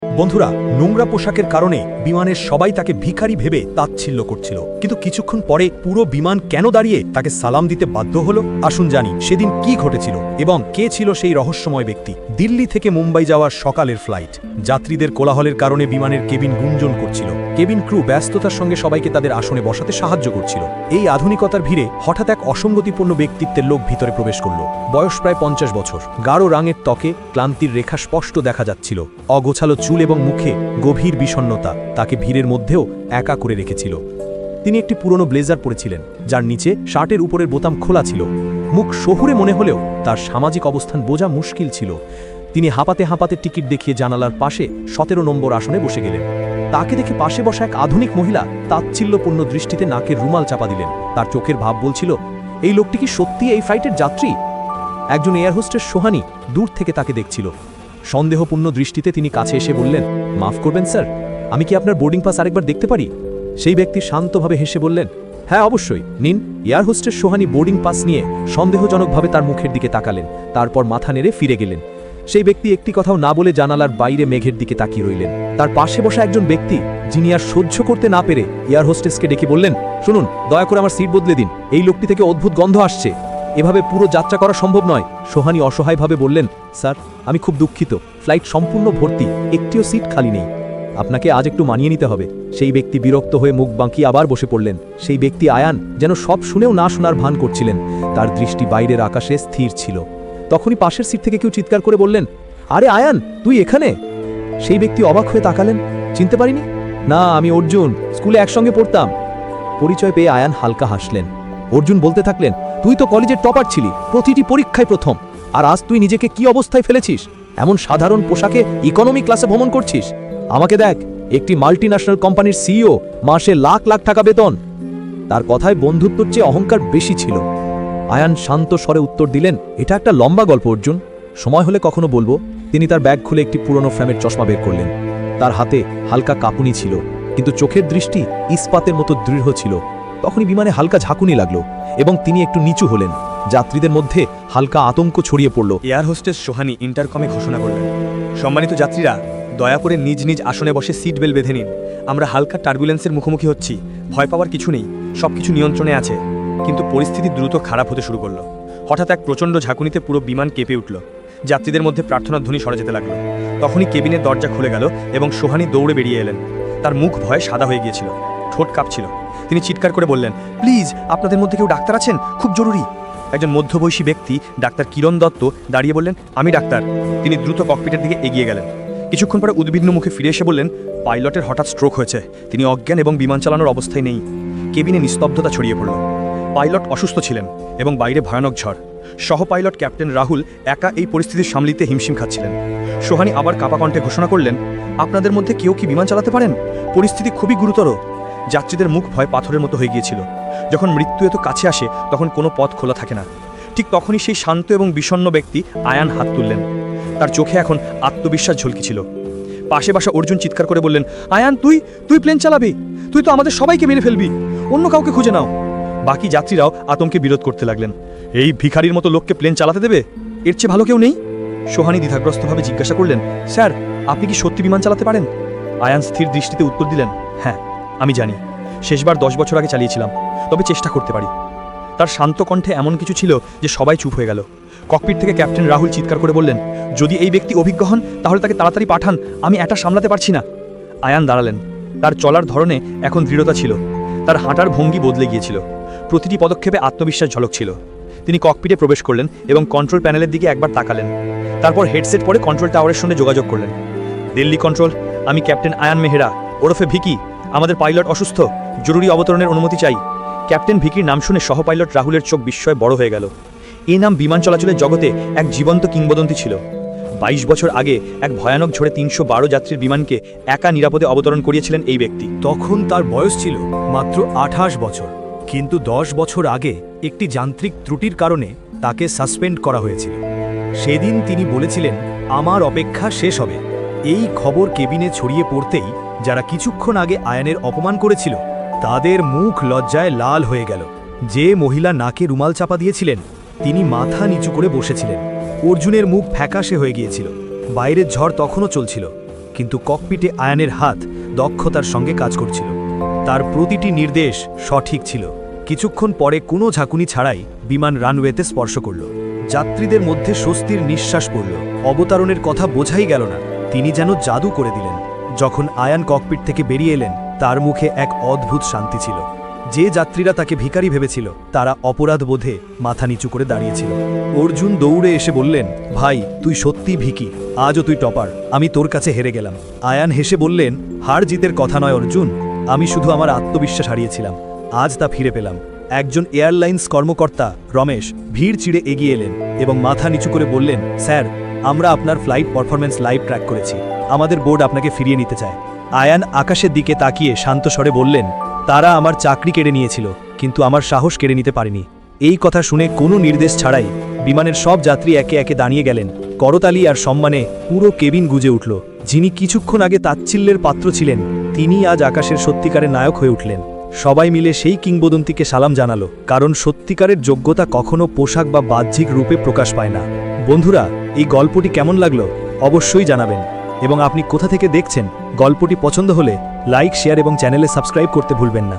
বন্ধুরা, নোংরা পোশাকের কারণে বিমানের সবাই তাকে ভিখারি ভেবে তাচ্ছিল্য করছিল, কিন্তু কিছুক্ষণ পরে পুরো বিমান কেন দাঁড়িয়ে তাকে সালাম দিতে বাধ্য হলো? আসুন জানি সেদিন কি ঘটেছিল এবং কে ছিল সেই রহস্যময় ব্যক্তি। দিল্লি থেকে মুম্বাই যাওয়ার সকালের ফ্লাইট। যাত্রীদের কোলাহলের কারণে বিমানের কেবিন গুঞ্জন করছিল। কেবিন ক্রু ব্যস্ততার সঙ্গে সবাইকে তাদের আসনে বসাতে সাহায্য করছিল। এই আধুনিকতার ভিড়ে হঠাৎ এক অসঙ্গতিপূর্ণ ব্যক্তিত্বের লোক ভিতরে প্রবেশ করল। বয়স প্রায় 50 বছর, গাঢ় রঙের ত্বকে ক্লান্তির রেখা স্পষ্ট দেখা যাচ্ছিল। অগোছালো চুল এবং মুখে গভীর বিষণ্ণতা তাকে ভিড়ের মধ্যেও একা করে রেখেছিল। তিনি একটি পুরনো ব্লেজার পরেছিলেন, যার নিচে শার্টের উপরের বোতাম খোলা ছিল। মুখ শহুরে মনে হলেও তার সামাজিক অবস্থান বোঝা মুশকিল ছিল। তিনি হাঁপাতে হাঁপাতে টিকিট দেখিয়ে জানালার পাশে 17 নম্বর আসনে বসে গেলেন। তাকে দেখে পাশে বসা এক আধুনিক মহিলা তাচ্ছিল্যপূর্ণ দৃষ্টিতে নাকের রুমাল চাপা দিলেন। তার চোখের ভাব বলছিল, এই লোকটি কি সত্যি এই ফ্লাইটের যাত্রী? একজন এয়ার হোস্টেস সোহানি দূর থেকে তাকে দেখছিল। সন্দেহপূর্ণ দৃষ্টিতে তিনি কাছে এসে বললেন, মাফ করবেন স্যার, আমি কি আপনার বোর্ডিং পাস আরেকবার দেখতে পারি? সেই ব্যক্তি শান্তভাবে হেসে বললেন, হ্যাঁ অবশ্যই, নিন। Air hostess Sohani boarding pass নিয়ে সন্দেহজনকভাবে তার মুখের দিকে তাকালেন, তারপর মাথা নেড়ে ফিরে গেলেন। সেই ব্যক্তি একটি কথাও না বলে জানালার বাইরে মেঘের দিকে তাকিয়ে রইলেন। তার পাশে বসা একজন ব্যক্তি, যিনি আর সহ্য করতে না পেরে এয়ার হোস্টেসকে ডেকে বললেন, শুনুন, দয়া করে আমার সিট বদলে দিন, এই লোকটি থেকে অদ্ভুত গন্ধ আসছে। এভাবে পুরো যাত্রা করা সম্ভব নয়। সোহানি অসহায়ভাবে বললেন, স্যার, আমি খুব দুঃখিত, ফ্লাইট সম্পূর্ণ ভর্তি, একটিও সিট খালি নেই, আপনাকে আজ একটু মানিয়ে নিতে হবে। সেই ব্যক্তি বিরক্ত হয়ে মুখ বাঁকিয়ে আবার বসে পড়লেন। সেই ব্যক্তি আয়ান যেন সব শুনেও না শোনার ভান করছিলেন। তার দৃষ্টি বাইরের আকাশে স্থির ছিল। তখনই পাশের সিট থেকে কেউ চিৎকার করে বললেন, আরে আয়ান, তুই এখানে? সেই ব্যক্তি অবাক হয়ে তাকালেন। চিনতে পারিনি? না, আমি অর্জুন, স্কুলে একসঙ্গে পড়তাম। পরিচয় পেয়ে আয়ান হালকা হাসলেন। অর্জুন বলতে থাকলেন, তুই তো কলেজের টপার ছিলি, প্রতিটি পরীক্ষায় প্রথম, আর আজ তুই নিজেকে কি অবস্থায় ফেলেছিস? এমন সাধারণ পোশাকে ইকোনমি ক্লাসে ভ্রমণ করছিস। আমাকে দেখ, একটি মাল্টিন্যাশনাল কোম্পানির সিইও, মাসে লাখ লাখ টাকা বেতন। তার কথায় বন্ধুত্বর চেয়ে অহংকার বেশি ছিল। আয়ান শান্ত স্বরে উত্তর দিলেন, এটা একটা লম্বা গল্প অর্জুন, সময় হলে কখনো বলবো। তিনি তার ব্যাগ খুলে একটি পুরনো ফ্রেমের চশমা বের করলেন। তার হাতে হালকা কাঁপুনি ছিল, কিন্তু চোখের দৃষ্টি ইস্পাতের মতো দৃঢ় ছিল। তখনই বিমানে হালকা ঝাঁকুনি লাগলো এবং তিনি একটু নিচু হলেন। যাত্রীদের মধ্যে হালকা আতঙ্ক ছড়িয়ে পড়ল। এয়ার হোস্টেস সোহানি ইন্টারকমে ঘোষণা করলেন, সম্মানিত যাত্রীরা, দয়া করে নিজ নিজ আসনে বসে সিট বেল্ট বেঁধে নিন। আমরা হালকা টার্বুলেন্সের মুখোমুখি হচ্ছি, ভয় পাওয়ার কিছু নেই, সবকিছু নিয়ন্ত্রণে আছে। কিন্তু পরিস্থিতি দ্রুত খারাপ হতে শুরু করলো। হঠাৎ এক প্রচণ্ড ঝাঁকুনিতে পুরো বিমান কেঁপে উঠল। যাত্রীদের মধ্যে প্রার্থনার ধ্বনি সরে যেতে লাগলো। তখনই কেবিনের দরজা খুলে গেল এবং সোহানি দৌড়ে বেরিয়ে এলেন। তার মুখ ভয়ে সাদা হয়ে গিয়েছিল, ঠোঁট কাঁপছিল। তিনি চিৎকার করে বললেন, প্লিজ, আপনাদের মধ্যে কেউ ডাক্তার আছেন? খুব জরুরি। একজন মধ্যবয়সী ব্যক্তি, ডাক্তার কিরণ দত্ত, দাঁড়িয়ে বললেন, আমি ডাক্তার। তিনি দ্রুত ককপিটের দিকে এগিয়ে গেলেন। কিছুক্ষণ পরে উদ্বিগ্ন মুখে ফিরে এসে বললেন, পাইলটের হঠাৎ স্ট্রোক হয়েছে, তিনি অজ্ঞান এবং বিমান চালানোর অবস্থায় নেই। কেবিনে নিস্তব্ধতা ছড়িয়ে পড়ল। পাইলট অসুস্থ ছিলেন এবং বাইরে ভয়ানক ঝড়। সহ পাইলট ক্যাপ্টেন রাহুল একা এই পরিস্থিতি সামলিতে হিমশিম খাচ্ছিলেন। সোহানি আবার কাঁপা কণ্ঠে ঘোষণা করলেন, আপনাদের মধ্যে কেউ কি বিমান চালাতে পারেন? পরিস্থিতি খুবই গুরুতর। যাত্রীদের মুখ ভয় পাথরের মতো হয়ে গিয়েছিল। যখন মৃত্যু এত কাছে আসে তখন কোনো পথ খোলা থাকে না। ঠিক তখনই সেই শান্ত এবং বিষণ্ণ ব্যক্তি আয়ান হাত তুললেন। তার চোখে এখন আত্মবিশ্বাস ঝলকিছিল। পাশে বাসা অর্জুন চিৎকার করে বললেন, আয়ান, তুই প্লেন চালাবি? তুই তো আমাদের সবাইকে মেরে ফেলবি, অন্য কাউকে খুঁজে নাও। বাকি যাত্রীরাও আতঙ্কে বিরোধ করতে লাগলেন। এই ভিখারির মতো লোককে প্লেন চালাতে দেবে? এর চেয়ে ভালো কেউ নেই? সোহানি দ্বিধাগ্রস্তভাবে জিজ্ঞাসা করলেন, স্যার, আপনি কি সত্যি বিমান চালাতে পারেন? আয়ান স্থির দৃষ্টিতে উত্তর দিলেন, হ্যাঁ, আমি জানি, শেষবার 10 বছর আগে চালিয়েছিলাম, তবে চেষ্টা করতে পারি। তার শান্ত কণ্ঠে এমন কিছু ছিল যে সবাই চুপ হয়ে গেল। ককপিট থেকে ক্যাপ্টেন রাহুল চিৎকার করে বললেন, যদি এই ব্যক্তি অভিজ্ঞ হন তাহলে তাকে তাড়াতাড়ি পাঠান, আমি এটা সামলাতে পারছি না। আয়ান দাঁড়ালেন। তার চলার ধরনে এখন দৃঢ়তা ছিল। তার হাঁটার ভঙ্গি বদলে গিয়েছিল। প্রতিটি পদক্ষেপে আত্মবিশ্বাস ঝলক ছিল। তিনি ককপিটে প্রবেশ করলেন এবং কন্ট্রোল প্যানেলের দিকে একবার তাকালেন। তারপর হেডসেট পরে কন্ট্রোল টাওয়ারের সঙ্গে যোগাযোগ করলেন। দিল্লি কন্ট্রোল, আমি ক্যাপ্টেন আয়ান মেহরা ওরফে ভিকি, আমাদের পাইলট অসুস্থ, জরুরি অবতরণের অনুমতি চাই। ক্যাপ্টেন ভিকির নাম শুনে সহ পাইলট রাহুলের চোখ বিস্ময়ে বড় হয়ে গেল। এই নাম বিমান চলাচলের জগতে এক জীবন্ত কিংবদন্তি ছিল। 22 বছর আগে এক ভয়ানক ঝড়ে 312 যাত্রীর বিমানকে একা নিরাপদে অবতরণ করিয়েছিলেন এই ব্যক্তি। তখন তার বয়স ছিল মাত্র 28 বছর, কিন্তু 10 বছর আগে একটি যান্ত্রিক ত্রুটির কারণে তাকে সাসপেন্ড করা হয়েছিল। সেদিন তিনি বলেছিলেন, আমার অপেক্ষা শেষ হবে। এই খবর কেবিনে ছড়িয়ে পড়তেই যারা কিছুক্ষণ আগে আয়ানের অপমান করেছিল তাদের মুখ লজ্জায় লাল হয়ে গেল। যে মহিলা নাকে রুমাল চাপা দিয়েছিলেন তিনি মাথা নিচু করে বসেছিলেন। অর্জুনের মুখ ফ্যাকাশে হয়ে গিয়েছিল। বাইরের ঝড় তখনও চলছিল, কিন্তু ককপিটে আয়ানের হাত দক্ষতার সঙ্গে কাজ করছিল। তার প্রতিটি নির্দেশ সঠিক ছিল। কিছুক্ষণ পরে কোনো ঝাঁকুনি ছাড়াই বিমান রানওয়েতে স্পর্শ করল। যাত্রীদের মধ্যে স্বস্তির নিঃশ্বাস পড়ল। অবতরণের কথা বোঝাই গেল না, তিনি যেন জাদু করে দিলেন। যখন আয়ান ককপিট থেকে বেরিয়ে এলেন, তার মুখে এক অদ্ভুত শান্তি ছিল। যে যাত্রীরা তাকে ভিখারি ভেবেছিল, তারা অপরাধ বোধে মাথা নিচু করে দাঁড়িয়েছিল। অর্জুন দৌড়ে এসে বললেন, ভাই তুই সত্যি ভিকি, আজও তুই টপার, আমি তোর কাছে হেরে গেলাম। আয়ান হেসে বললেন, হার জিতের কথা নয় অর্জুন, আমি শুধু আমার আত্মবিশ্বাস হারিয়েছিলাম, আজ তা ফিরে পেলাম। একজন এয়ারলাইন্স কর্মকর্তা রমেশ ভিড় চিড়ে এগিয়ে এলেন এবং মাথা নিচু করে বললেন, স্যার আমরা আপনার ফ্লাইট পারফরম্যান্স লাইভ ট্র্যাক করেছি, আমাদের বোর্ড আপনাকে ফিরিয়ে নিতে চায়। আয়ান আকাশের দিকে তাকিয়ে শান্ত স্বরে বললেন, তারা আমার চাকরি কেড়ে নিয়েছিল, কিন্তু আমার সাহস কেড়ে নিতে পারেনি। এই কথা শুনে কোনো নির্দেশ ছাড়াই বিমানের সব যাত্রী একে একে দাঁড়িয়ে গেলেন। করতালি আর সম্মানে পুরো কেবিন গুজে উঠল। যিনি কিছুক্ষণ আগে তাচ্ছিল্যের পাত্র ছিলেন, তিনি আজ আকাশের সত্যিকারের নায়ক হয়ে উঠলেন। সবাই মিলে সেই কিংবদন্তিকে সালাম জানালো, কারণ সত্যিকারের যোগ্যতা কখনো পোশাক বা বাহ্যিক রূপে প্রকাশ পায় না। বন্ধুরা, এই গল্পটি কেমন লাগলো অবশ্যই জানাবেন, এবং আপনি কোথা থেকে দেখছেন। গল্পটি পছন্দ হলে লাইক, শেয়ার এবং চ্যানেলে সাবস্ক্রাইব করতে ভুলবেন না।